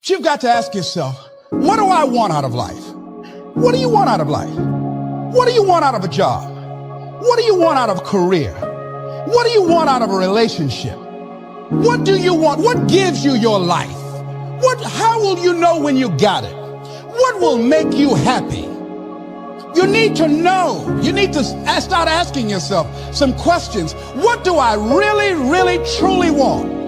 You've got to ask yourself, what do I want out of life? What do you want out of life? What do you want out of a job? What do you want out of a career? What do you want out of a relationship? What do you want? What gives you your life? How will you know when you got it? What will make you happy? You need to know. You need to start asking yourself some questions. What do I really, really, truly want?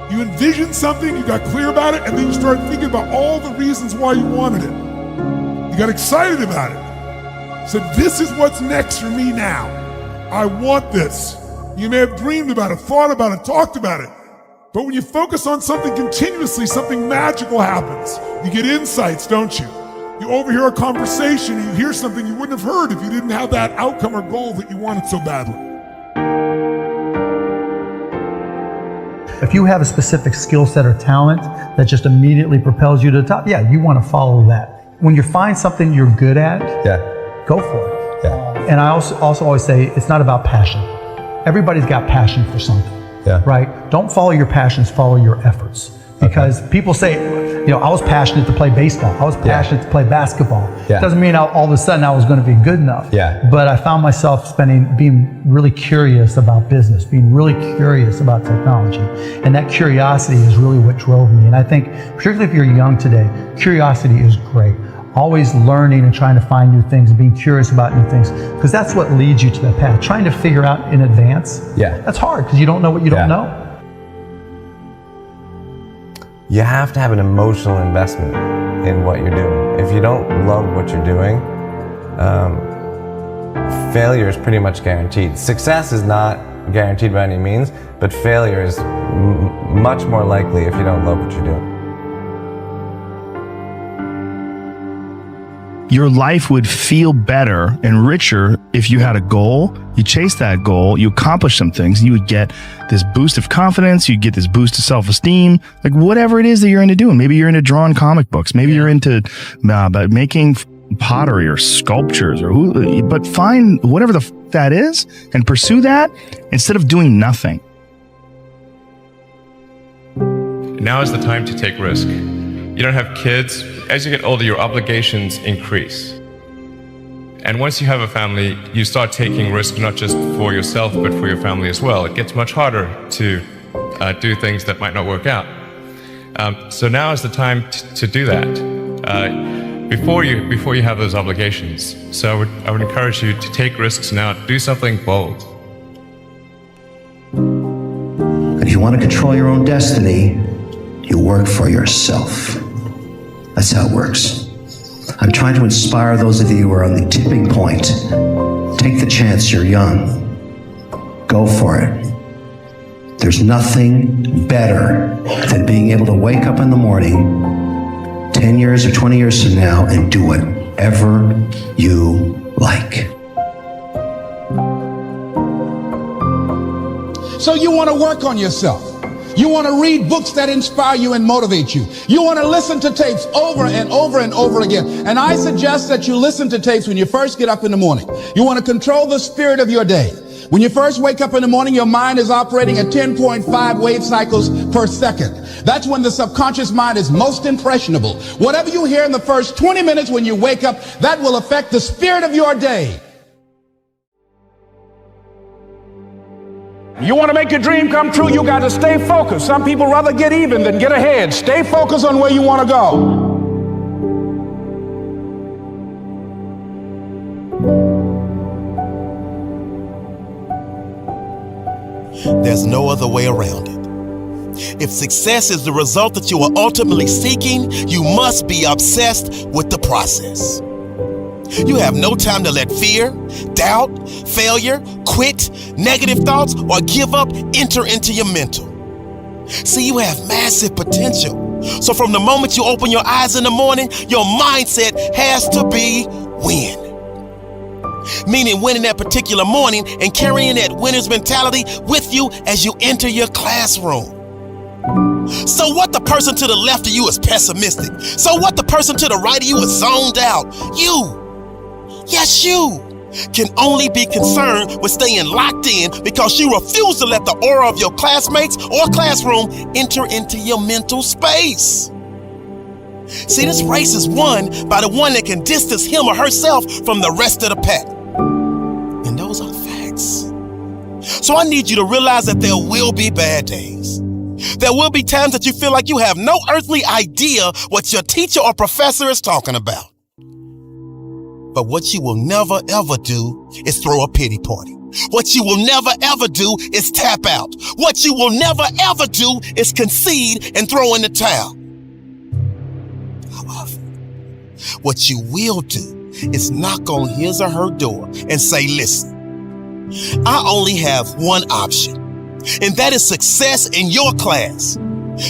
You envisioned something, you got clear about it, and then you started thinking about all the reasons why you wanted it. You got excited about it. Said, this is what's next for me now. I want this. You may have dreamed about it, thought about it, talked about it. But when you focus on something continuously, something magical happens. You get insights, don't you? You overhear a conversation, and you hear something you wouldn't have heard if you didn't have that outcome or goal that you wanted so badly. If you have a specific skill set or talent that just immediately propels you to the top, yeah, you want to follow that. When you find something you're good at, go for it. And I also always say it's not about passion. Everybody's got passion for something, right? Don't follow your passions, follow your efforts. Because people say, you know, I was passionate to play baseball. I was passionate to play basketball. Doesn't mean all of a sudden I was going to be good enough. But I found myself being really curious about business, being really curious about technology. And that curiosity is really what drove me. And I think, particularly if you're young today, curiosity is great. Always learning and trying to find new things, being curious about new things, because that's what leads you to that path. Trying to figure out in advance, that's hard because you don't know what you don't know. You have to have an emotional investment in what you're doing. If you don't love what you're doing, failure is pretty much guaranteed. Success is not guaranteed by any means, but failure is much more likely if you don't love what you're doing. Your life would feel better and richer if you had a goal, you chased that goal, you accomplished some things, you would get this boost of confidence, you'd get this boost of self-esteem, like whatever it is that you're into doing. Maybe you're into drawing comic books, maybe you're into making pottery or sculptures, but find whatever that is and pursue that instead of doing nothing. Now is the time to take risk. You don't have kids. As you get older, your obligations increase. And once you have a family, you start taking risks not just for yourself, but for your family as well. It gets much harder to do things that might not work out. So now is the time to do that before you have those obligations. So I would encourage you to take risks now. Do something bold. If you want to control your own destiny, you work for yourself. That's how it works. I'm trying to inspire those of you who are on the tipping point. Take the chance, you're young. Go for it. There's nothing better than being able to wake up in the morning 10 years or 20 years from now and do whatever you like. So you want to work on yourself. You want to read books that inspire you and motivate you. You want to listen to tapes over and over and over again. And I suggest that you listen to tapes when you first get up in the morning. You want to control the spirit of your day. When you first wake up in the morning, your mind is operating at 10.5 wave cycles per second. That's when the subconscious mind is most impressionable. Whatever you hear in the first 20 minutes when you wake up, that will affect the spirit of your day. You want to make your dream come true, you got to stay focused. Some people rather get even than get ahead. Stay focused on where you want to go. There's no other way around it. If success is the result that you are ultimately seeking, you must be obsessed with the process. You have no time to let fear, doubt, failure, quit, negative thoughts, or give up enter into your mental. See, you have massive potential. So from the moment you open your eyes in the morning, your mindset has to be win. Meaning winning that particular morning and carrying that winner's mentality with you as you enter your classroom. So what the person to the left of you is pessimistic. So what the person to the right of you is zoned out. You. Yes, you. can only be concerned with staying locked in because you refuse to let the aura of your classmates or classroom enter into your mental space. See, this race is won by the one that can distance him or herself from the rest of the pack. And those are facts. So I need you to realize that there will be bad days. There will be times that you feel like you have no earthly idea what your teacher or professor is talking about. But what you will never ever do is throw a pity party. What you will never ever do is tap out. What you will never ever do is concede and throw in the towel. However, what you will do is knock on his or her door and say, listen, I only have one option, and that is success in your class.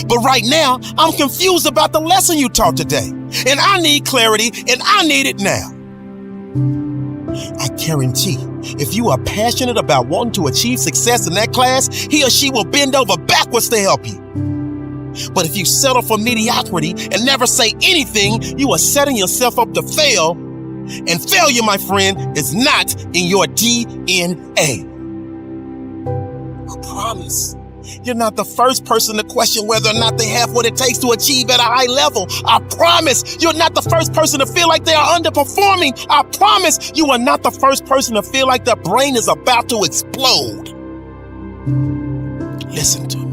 But right now, I'm confused about the lesson you taught today, and I need clarity, and I need it now. I guarantee, if you are passionate about wanting to achieve success in that class, he or she will bend over backwards to help you. But if you settle for mediocrity and never say anything, you are setting yourself up to fail. And failure, my friend, is not in your DNA. I promise. You're not the first person to question whether or not they have what it takes to achieve at a high level. I promise you're not the first person to feel like they are underperforming. I promise you are not the first person to feel like their brain is about to explode. Listen to me.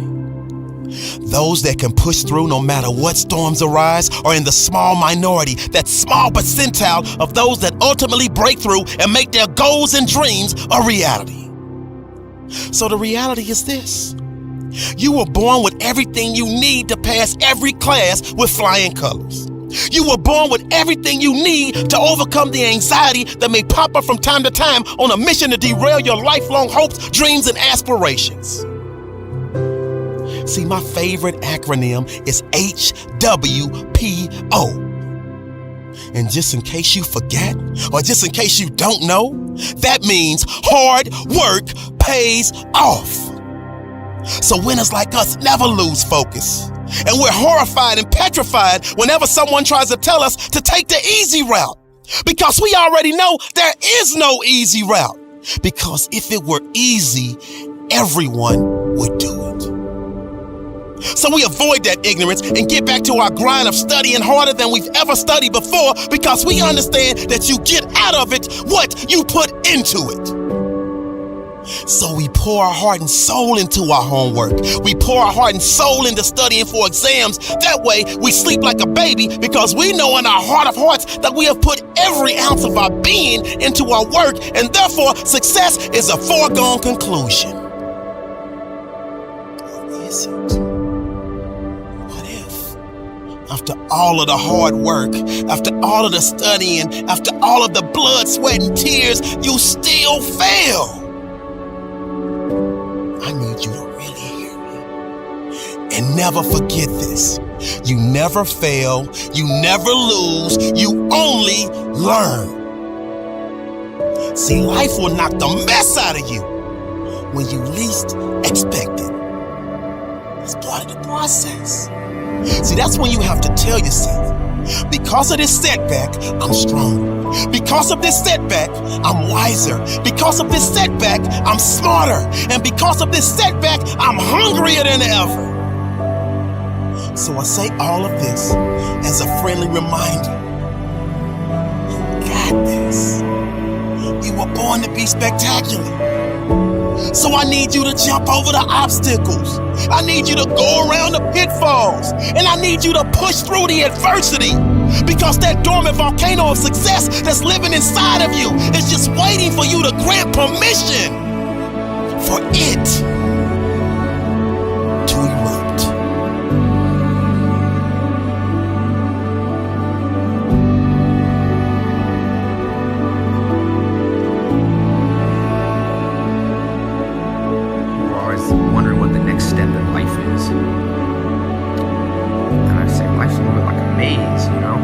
Those that can push through no matter what storms arise are in the small minority, that small percentile of those that ultimately break through and make their goals and dreams a reality. So the reality is this. You were born with everything you need to pass every class with flying colors. You were born with everything you need to overcome the anxiety that may pop up from time to time on a mission to derail your lifelong hopes, dreams, and aspirations. See, my favorite acronym is HWPO. And just in case you forget, or just in case you don't know, that means hard work pays off. So winners like us never lose focus. And we're horrified and petrified whenever someone tries to tell us to take the easy route. Because we already know there is no easy route. Because if it were easy, everyone would do it. So we avoid that ignorance and get back to our grind of studying harder than we've ever studied before, because we understand that you get out of it what you put into it. So we pour our heart and soul into our homework. We pour our heart and soul into studying for exams. That way we sleep like a baby, because we know in our heart of hearts that we have put every ounce of our being into our work, and therefore success is a foregone conclusion. Or is it? What if, after all of the hard work, after all of the studying, after all of the blood, sweat, and tears, you still fail? I need you to really hear me. And never forget this. You never fail, you never lose, you only learn. See, life will knock the mess out of you when you least expect it. It's part of the process. See, that's when you have to tell yourself, because of this setback, I'm strong. Because of this setback, I'm wiser. Because of this setback, I'm smarter. And because of this setback, I'm hungrier than ever. So I say all of this as a friendly reminder. You got this. You were born to be spectacular. So I need you to jump over the obstacles. I need you to go around the pitfalls. And I need you to push through the adversity. Because that dormant volcano of success that's living inside of you is just waiting for you to grant permission for it to erupt. We're always wondering what the next step in life is. And I say life's a little bit like a maze, you know?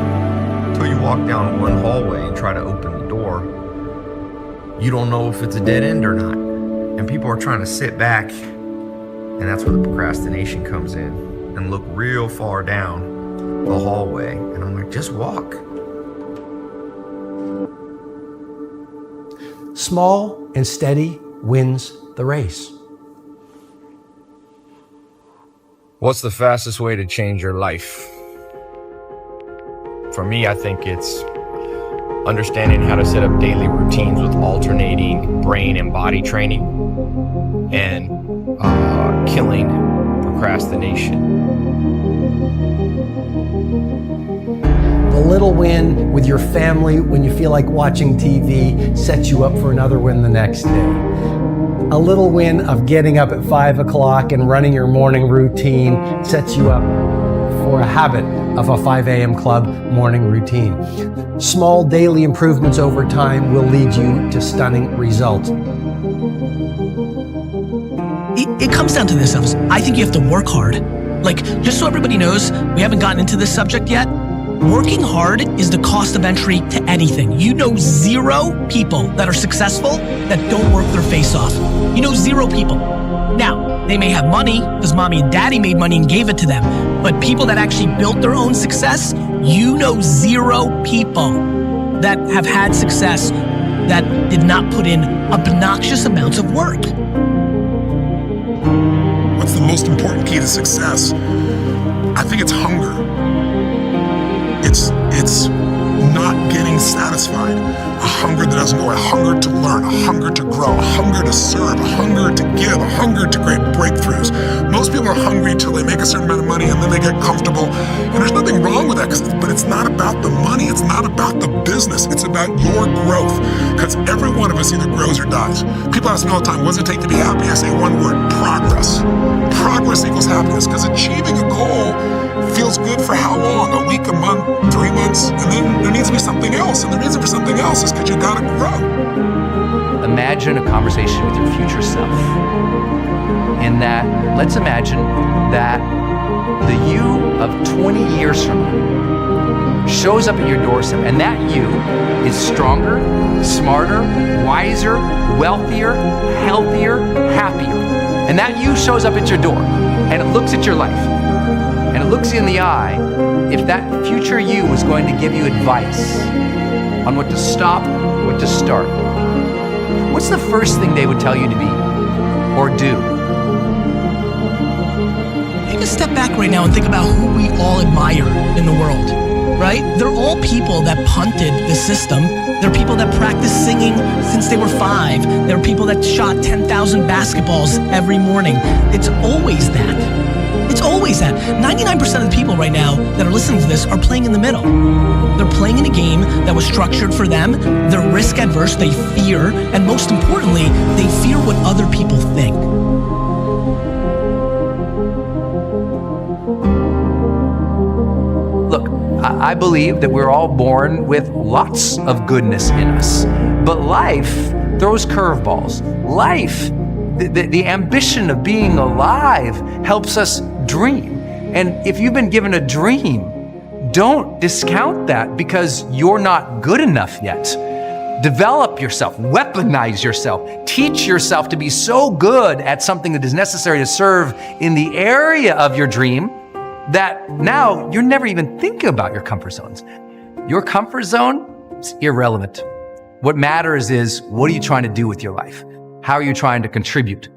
Until you walk down one hallway and try to open the door, you don't know if it's a dead end or not. And people are trying to sit back, and that's where the procrastination comes in, and look real far down the hallway. And I'm like, just walk. Small and steady wins the race. What's the fastest way to change your life? For me, I think it's understanding how to set up daily routines with alternating brain and body training and killing procrastination. The little win with your family when you feel like watching TV sets you up for another win the next day. A little win of getting up at 5 o'clock and running your morning routine sets you up for a habit of a 5 a.m. club morning routine. Small daily improvements over time will lead you to stunning results. It comes down to this, Elvis. I think you have to work hard. Like, just so everybody knows, we haven't gotten into this subject yet. Working hard is the cost of entry to anything. You know 0 people that are successful that don't work their face off. You know 0 people. Now, they may have money because mommy and daddy made money and gave it to them. But people that actually built their own success, you know 0 people that have had success that did not put in obnoxious amounts of work. What's the most important key to success? I think it's hunger. It's not getting satisfied. A hunger that doesn't go away, a hunger to learn, a hunger to grow, a hunger to serve, a hunger to give, a hunger to create breakthroughs. Most people are hungry till they make a certain amount of money and then they get comfortable. And there's nothing wrong with that, but it's not about the money. It's not about the business. It's about your growth. Because every one of us either grows or dies. People ask me all the time, what does it take to be happy? I say one word, progress. Progress equals happiness. Because achieving a goal feels good for how long? A week, a month, 3 months? And then there needs to be something else. And the reason for something else is because you gotta grow. Imagine a conversation with your future self. And let's imagine that the you of 20 years from now shows up at your doorstep, and that you is stronger, smarter, wiser, wealthier, healthier, happier. And that you shows up at your door, and it looks at your life, and it looks you in the eye. If that future you was going to give you advice on what to stop, what to start, what's the first thing they would tell you to be or do? Take a step back right now and think about who we all admire in the world, right? They're all people that punted the system. They're people that practiced singing since they were 5. There are people that shot 10,000 basketballs every morning. It's always that. It's always that. 99% of the people right now that are listening to this are playing in the middle. They're playing in a game that was structured for them. They're risk adverse, they fear, and most importantly, they fear what other people think. Look, I believe that we're all born with lots of goodness in us, but life throws curveballs. Life, the ambition of being alive helps us dream. And if you've been given a dream, don't discount that because you're not good enough yet. Develop yourself, weaponize yourself, teach yourself to be so good at something that is necessary to serve in the area of your dream that now you're never even thinking about your comfort zones. Your comfort zone is irrelevant. What matters is, what are you trying to do with your life? How are you trying to contribute?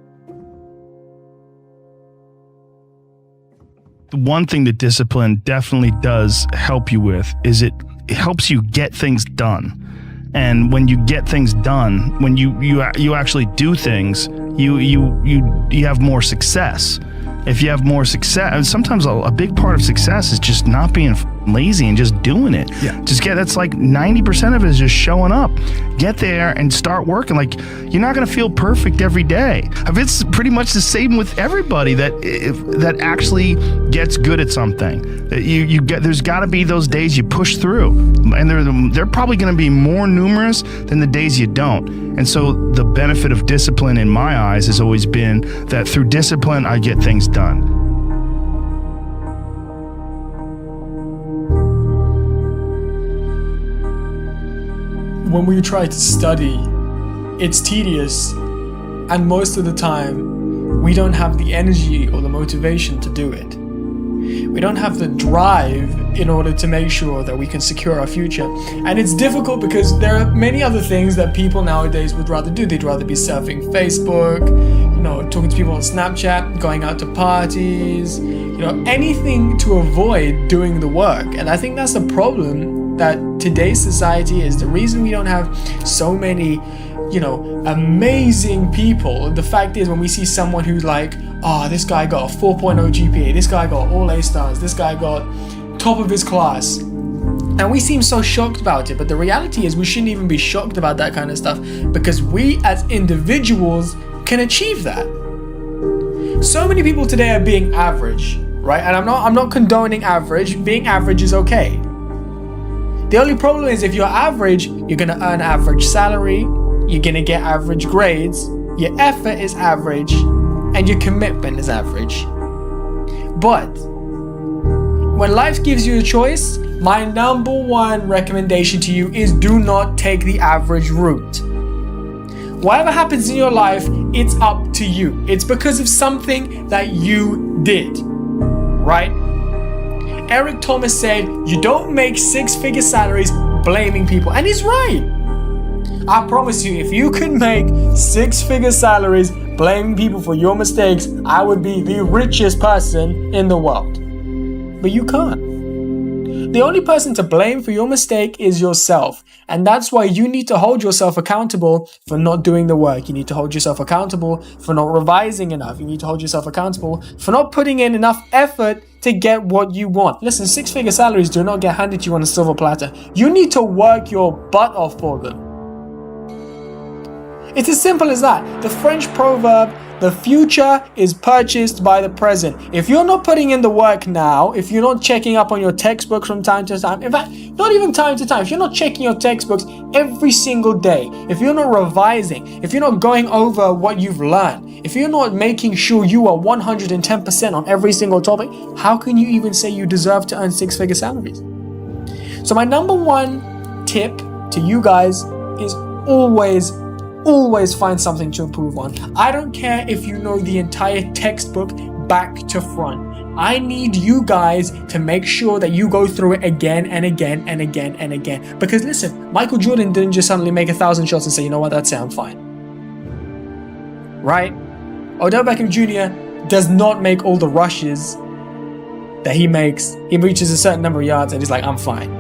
The one thing that discipline definitely does help you with is it helps you get things done. And when you get things done, when you actually do things, you have more success. If you have more success, and sometimes a big part of success is just not being lazy and just doing it. Yeah. That's like 90% of it is just showing up. Get there and start working. Like, you're not going to feel perfect every day. It's pretty much the same with everybody that actually gets good at something. There's got to be those days you push through, and they're probably going to be more numerous than the days you don't. And so the benefit of discipline in my eyes has always been that through discipline, I get things done. When we try to study, it's tedious, and most of the time, we don't have the energy or the motivation to do it. We don't have the drive in order to make sure that we can secure our future. And it's difficult because there are many other things that people nowadays would rather do. They'd rather be surfing Facebook, talking to people on Snapchat, going out to parties, anything to avoid doing the work. And I think that's the problem that today's society is. The reason we don't have so many amazing people. The fact is, when we see someone who's like, this guy got a 4.0 GPA, this guy got all A stars, this guy got top of his class, and we seem so shocked about it. But the reality is, we shouldn't even be shocked about that kind of stuff, because we as individuals can achieve that. So many people today are being average, right? And I'm not condoning average. Being average is okay. The only problem is, if you're average, you're gonna earn average salary, you're gonna get average grades, your effort is average, and your commitment is average. But when life gives you a choice, my number one recommendation to you is do not take the average route. Whatever happens in your life, it's up to you. It's because of something that you did, right? Eric Thomas said, you don't make six-figure salaries blaming people. And he's right. I promise you, if you could make six-figure salaries blaming people for your mistakes, I would be the richest person in the world. But you can't. The only person to blame for your mistake is yourself. And that's why you need to hold yourself accountable for not doing the work. You need to hold yourself accountable for not revising enough. You need to hold yourself accountable for not putting in enough effort to get what you want. Listen, six-figure salaries do not get handed to you on a silver platter. You need to work your butt off for them. It's as simple as that. The French proverb, the future is purchased by the present. If you're not putting in the work now, if you're not checking up on your textbooks from time to time, in fact, not even time to time, if you're not checking your textbooks every single day, if you're not revising, if you're not going over what you've learned, if you're not making sure you are 110% on every single topic, how can you even say you deserve to earn six-figure salaries? So my number one tip to you guys is always find something to improve on. I don't care if you know the entire textbook back to front. I need you guys to make sure that you go through it again and again and again and again. Because listen, Michael Jordan didn't just suddenly make 1,000 shots and say, you know what, that's it, I'm fine. Right? Odell Beckham Jr. does not make all the rushes that he makes. He reaches a certain number of yards and he's like, I'm fine.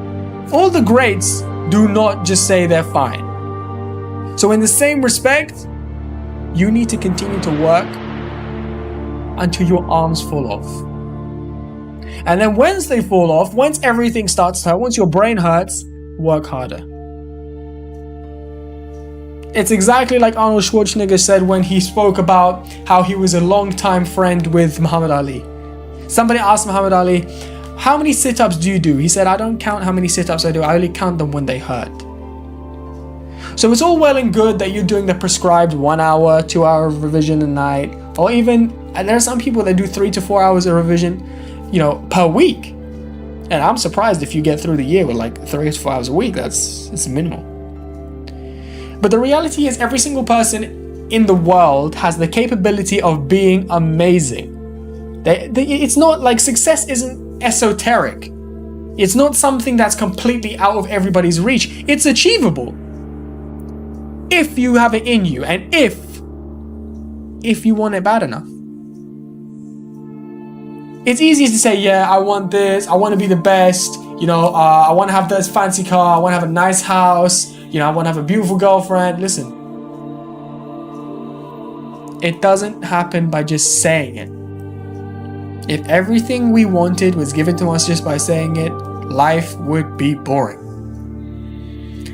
All the greats do not just say they're fine. So in the same respect, you need to continue to work until your arms fall off. And then once they fall off, once everything starts to hurt, once your brain hurts, work harder. It's exactly like Arnold Schwarzenegger said when he spoke about how he was a long-time friend with Muhammad Ali. Somebody asked Muhammad Ali, how many sit-ups do you do? He said, I don't count how many sit-ups I do. I only count them when they hurt. So it's all well and good that you're doing the prescribed 1 hour, 2 hour revision a night, or even, and there are some people that do 3 to 4 hours of revision, per week. And I'm surprised if you get through the year with like 3 to 4 hours a week. It's minimal. But the reality is, every single person in the world has the capability of being amazing. It's not like success isn't esoteric. It's not something that's completely out of everybody's reach. It's achievable. If you have it in you, and if you want it bad enough. It's easy to say, yeah, I want this, I want to be the best, I want to have this fancy car, I want to have a nice house, I want to have a beautiful girlfriend. Listen, it doesn't happen by just saying it. If everything we wanted was given to us just by saying it, life would be boring.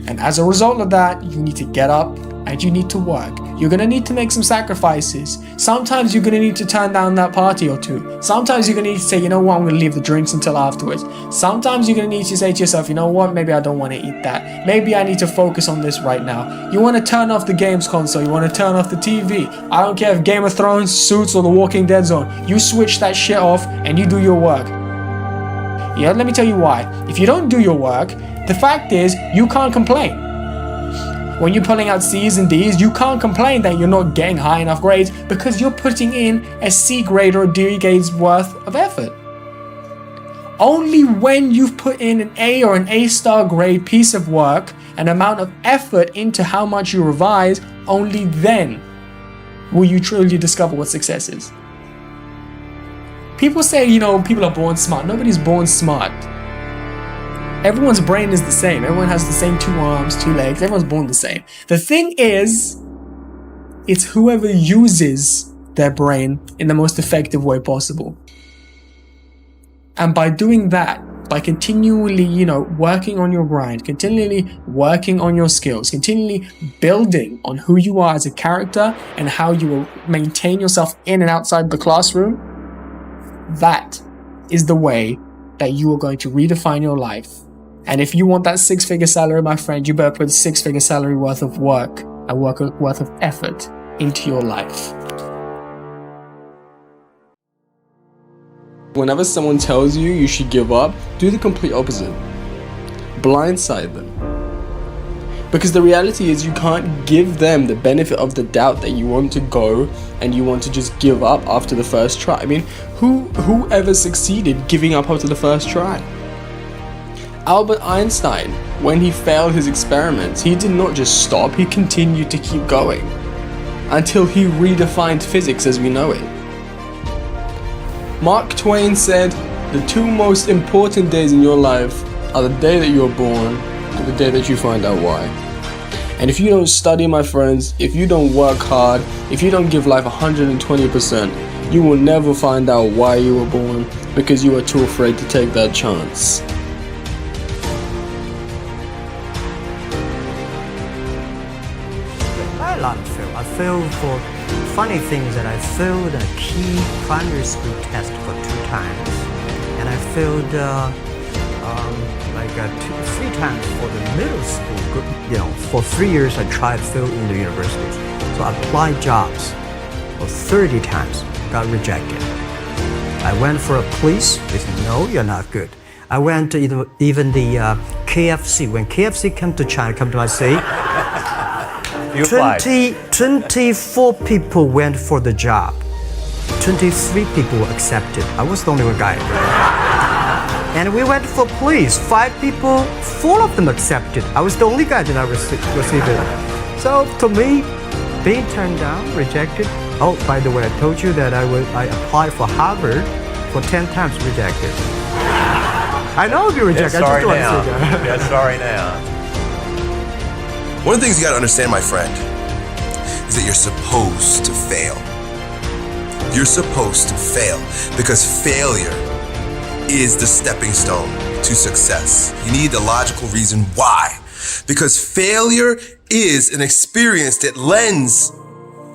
And as a result of that, you need to get up and you need to work. You're going to need to make some sacrifices. Sometimes you're going to need to turn down that party or two. Sometimes you're going to need to say, you know what, I'm going to leave the drinks until afterwards. Sometimes you're going to need to say to yourself, you know what, maybe I don't want to eat that. Maybe I need to focus on this right now. You want to turn off the games console. You want to turn off the TV. I don't care if Game of Thrones, Suits, or The Walking Dead Zone. You switch that shit off and you do your work. Let me tell you why. If you don't do your work, the fact is, you can't complain. When you're pulling out C's and D's, you can't complain that you're not getting high enough grades because you're putting in a C grade or a D grade's worth of effort. Only when you've put in an A or an A-star grade piece of work, an amount of effort into how much you revise, only then will you truly discover what success is. People say, people are born smart. Nobody's born smart. Everyone's brain is the same. Everyone has the same 2 arms, 2 legs. Everyone's born the same. The thing is, it's whoever uses their brain in the most effective way possible. And by doing that, by continually, working on your grind, continually working on your skills, continually building on who you are as a character and how you will maintain yourself in and outside the classroom, that is the way that you are going to redefine your life. And if you want that 6-figure salary, my friend, you better put a 6-figure salary worth of work and worth of effort into your life. Whenever someone tells you you should give up, do the complete opposite. Blindside them. Because the reality is you can't give them the benefit of the doubt that you want to go and you want to just give up after the first try. I mean, who ever succeeded giving up after the first try? Albert Einstein, when he failed his experiments, he did not just stop, he continued to keep going until he redefined physics as we know it. Mark Twain said, the 2 most important days in your life are the day that you're born and the day that you find out why. And if you don't study, my friends, if you don't work hard, if you don't give life 120%, you will never find out why you were born because you are too afraid to take that chance. I failed for funny things that I failed a key primary school test for 2 times, and I failed 3 times for the middle school. For 3 years I tried to fail in the universities. So I applied jobs for 30 times, got rejected. I went for a police, they said, no, you're not good. I went to even the KFC. When KFC came to China, come to my city, 24 people went for the job. 23 people were accepted. I was the only one guy. And we went for police. 5 people, 4 of them accepted. I was the only guy that I received it. So to me, being turned down, rejected. Oh, by the way, I told you that I applied for Harvard for 10 times, rejected. I know I'll be rejected. Sorry now. Yeah, sorry now. One of the things you gotta understand, my friend, is that you're supposed to fail. You're supposed to fail because failure is the stepping stone to success. You need the logical reason why. Because failure is an experience that lends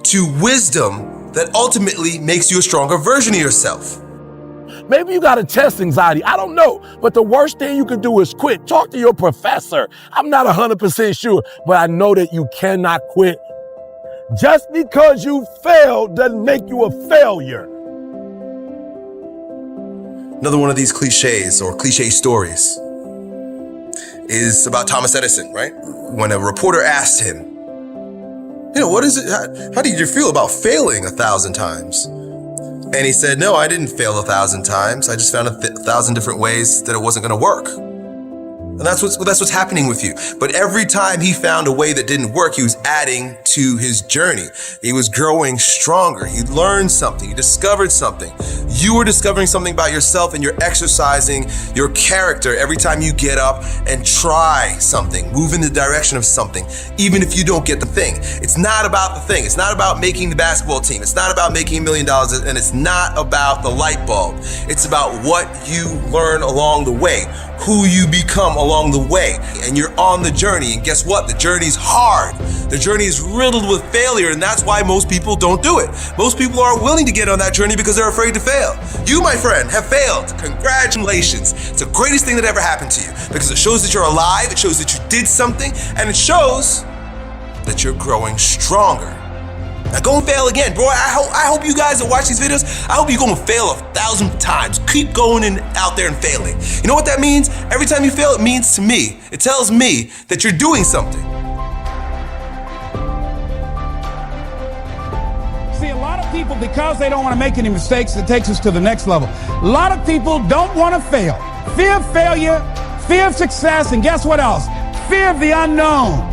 to wisdom that ultimately makes you a stronger version of yourself. Maybe you got a test anxiety. I don't know. But the worst thing you can do is quit. Talk to your professor. I'm not 100% sure, but I know that you cannot quit. Just because you failed doesn't make you a failure. Another one of these cliches or cliche stories is about Thomas Edison, right? When a reporter asked him, what is it? How did you feel about failing 1,000 times? And he said, no, I didn't fail 1,000 times. I just found 1,000 different ways that it wasn't gonna work. And that's what's happening with you. But every time he found a way that didn't work, he was adding to his journey. He was growing stronger. He learned something. He discovered something. You are discovering something about yourself, and you're exercising your character every time you get up and try something, move in the direction of something, even if you don't get the thing. It's not about the thing. It's not about making the basketball team. It's not about making $1 million, and it's not about the light bulb. It's about what you learn along the way, who you become along the way, and you're on the journey. And guess what? The journey's hard. The journey is riddled with failure, and that's why most people don't do it. Most people aren't willing to get on that journey because they're afraid to fail. You, my friend, have failed. Congratulations. It's the greatest thing that ever happened to you because it shows that you're alive, it shows that you did something, and it shows that you're growing stronger. Now go and fail again, bro. I hope you guys that watch these videos, I hope you go and fail 1,000 times. Keep going out there and failing. You know what that means? Every time you fail, it means to me, it tells me that you're doing something. See, a lot of people, because they don't want to make any mistakes, it takes us to the next level. A lot of people don't want to fail. Fear of failure, fear of success, and guess what else? Fear of the unknown.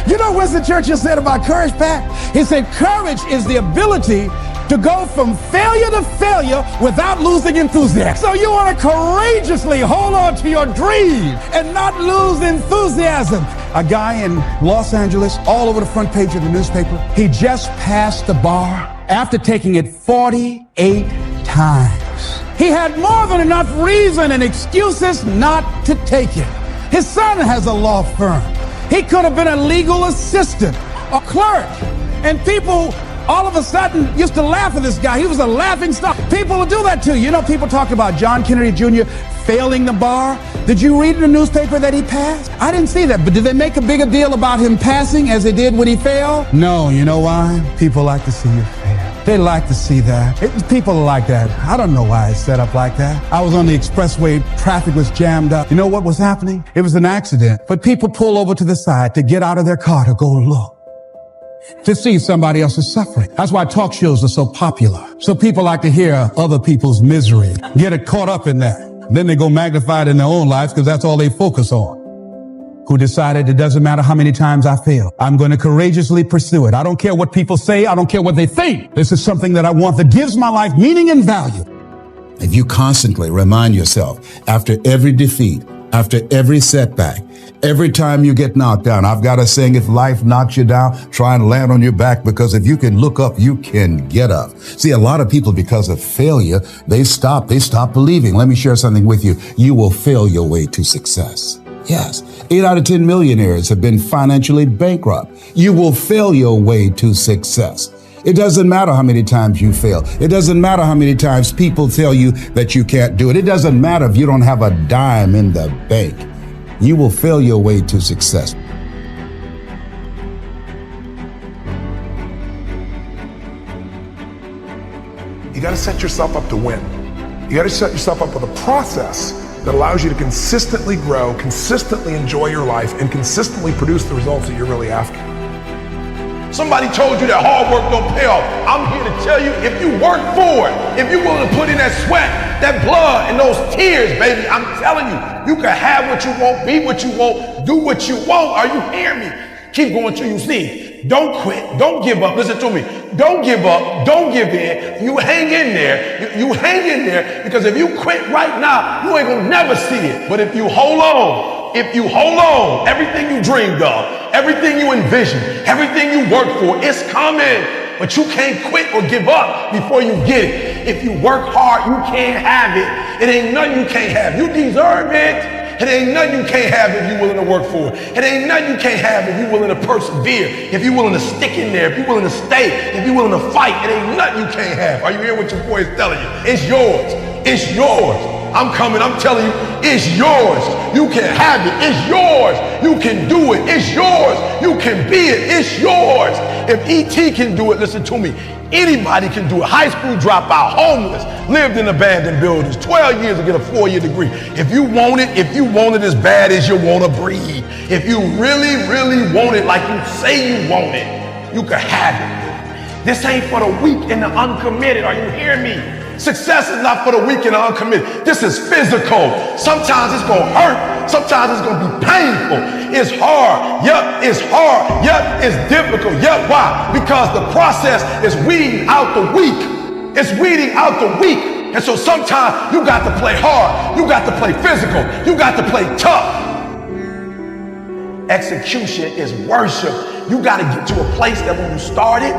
You know what Winston Churchill said about courage, Pat? He said, courage is the ability to go from failure to failure without losing enthusiasm. So you want to courageously hold on to your dream and not lose enthusiasm. A guy in Los Angeles, all over the front page of the newspaper, he just passed the bar after taking it 48 times. He had more than enough reason and excuses not to take it. His son has a law firm. He could have been a legal assistant, a clerk, and people all of a sudden used to laugh at this guy. He was a laughing stock. People will do that to you. You know, people talk about John Kennedy Jr. failing the bar. Did you read in the newspaper that he passed? I didn't see that, but did they make a bigger deal about him passing as they did when he failed? No, you know why? People like to see you fail. They like to see that. People are like that. I don't know why it's set up like that. I was on the expressway, traffic was jammed up. You know what was happening? It was an accident, but people pull over to the side to get out of their car to go look, to see somebody else's suffering. That's why talk shows are so popular. So people like to hear other people's misery, get it caught up in that. Then they go magnify it in their own lives because that's all they focus on. Who decided it doesn't matter how many times I fail. I'm going to courageously pursue it. I don't care what people say. I don't care what they think. This is something that I want that gives my life meaning and value. If you constantly remind yourself after every defeat, after every setback, every time you get knocked down, I've got a saying, if life knocks you down, try and land on your back, because if you can look up, you can get up. See, a lot of people, because of failure, they stop believing. Let me share something with you. You will fail your way to success. Yes, 8 out of 10 millionaires have been financially bankrupt. You will fail your way to success. It doesn't matter how many times you fail. It doesn't matter how many times people tell you that you can't do it. It doesn't matter if you don't have a dime in the bank. You will fail your way to success. You got to set yourself up to win. You got to set yourself up with a process that allows you to consistently grow, consistently enjoy your life, and consistently produce the results that you're really after. Somebody told you that hard work don't pay off. I'm here to tell you, if you work for it, if you're willing to put in that sweat, that blood, and those tears, baby, I'm telling you, you can have what you want, be what you want, do what you want. Are you hearing me? Keep going till you see. Don't quit. Don't give up. Listen to me. Don't give up. Don't give in. You hang in there. You hang in there, because if you quit right now, you ain't gonna never see it. But if you hold on, everything you dreamed of, everything you envisioned, everything you worked for, it's coming. But you can't quit or give up before you get it. If you work hard, you can't have it. It ain't nothing you can't have. You deserve it. It ain't nothing you can't have if you're willing to work for it. It ain't nothing you can't have if you're willing to persevere, if you're willing to stick in there, if you're willing to stay, if you're willing to fight. It ain't nothing you can't have. Are you hearing what your boy is telling you? It's yours. It's yours. I'm coming, I'm telling you, it's yours. You can have it. It's yours. You can do it. It's yours. You can be it. It's yours. If E.T. can do it, listen to me, anybody can do it. High school dropout, homeless, lived in abandoned buildings, 12 years to get a 4-year degree. If you want it as bad as you want to breathe, if you really, really want it like you say you want it, you can have it. This ain't for the weak and the uncommitted. Are you hearing me? Success is not for the weak and the uncommitted. This is physical. Sometimes it's going to hurt. Sometimes it's going to be painful. It's hard. Yep, it's hard. Yep, it's difficult. Yep, why? Because the process is weeding out the weak. It's weeding out the weak. And so sometimes you got to play hard. You got to play physical. You got to play tough. Execution is worship. You got to get to a place that when you start it,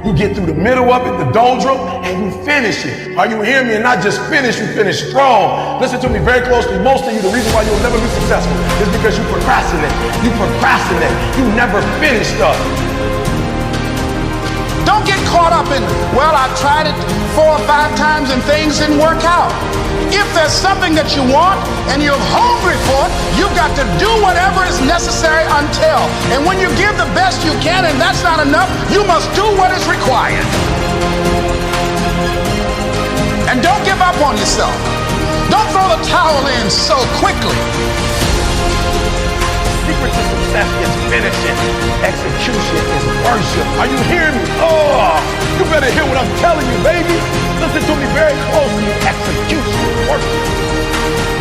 you get through the middle of it, the doldrum, and you finish it. Are you hearing me? And not just finish, you finish strong. Listen to me very closely. Most of you, the reason why you'll never be successful is because you procrastinate. You procrastinate. You never finish stuff. Don't get caught up in, well, I tried it 4 or 5 times and things didn't work out. If there's something that you want and you're hungry for it, you've got to do whatever is necessary until. And when you give the best you can and that's not enough, you must do what is required. And don't give up on yourself. Don't throw the towel in so quickly. secret to success is finishing. Execution is worship. Are you hearing me? Oh, you better hear what I'm telling you, baby. Listen to me very closely. Execution is worship.